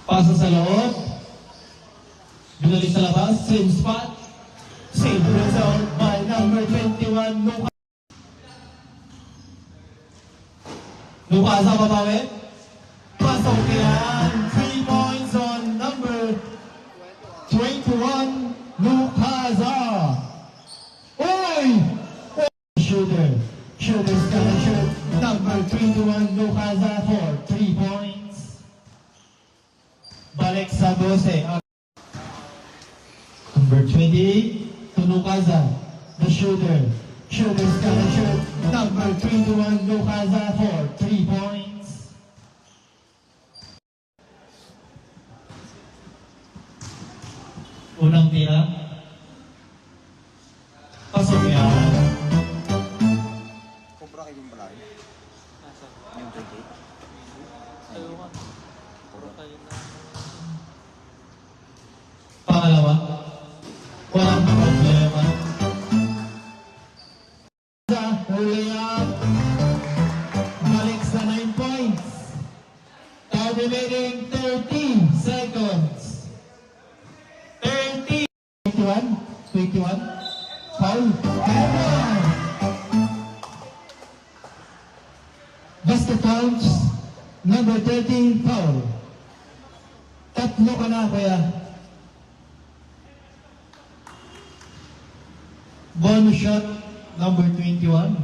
Pasa sa loob. Binalik sa labas. Same spot. Save result by number 21, Lucasa babawi. Pasok yan. 3 points on number 21, Lucasa. Oy! Shooter's gonna shoot. Number 21, Lucasa for 3 points. Balik sa 12. Number 28 to Lucasa. The Shooter's gonna shoot. Number 21, Lucasa for 3 points. Unang tira. Pasok yan. Kumpra kayo yung balay. Yung 28. Ayaw ka. Puro kayo na. Pangalawa. Walang problema. Huli up. Balik sa 9 points. Time remaining 30 seconds. 30. 21. Foul. Basket counts. Number 13, foul. Tatlo ka na, kuya. Bonus shot, number 21.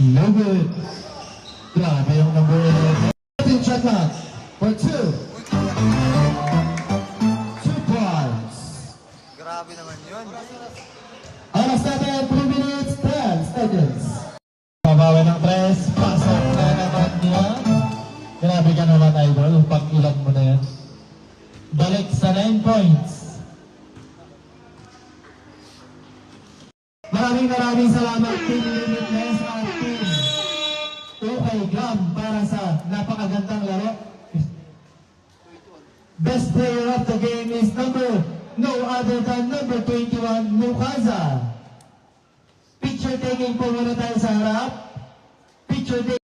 No good. Grabe yung number 11. Shot clock for 2. 2 points. Grabe naman yun. Oras natin, 3 minutes, 10 seconds. Pabawi ng 3, pasok na naman niya. Grabe ka naman, idol. Pag-ilan mo na yan. Balik sa 9 points. Maraming salamat, Team Limitless at Team Okay Glam para sa napakagandang laro. Best player of the game is no other than number 21, Lucasa. Picture taking po muna tayo sa harap. Picture taking.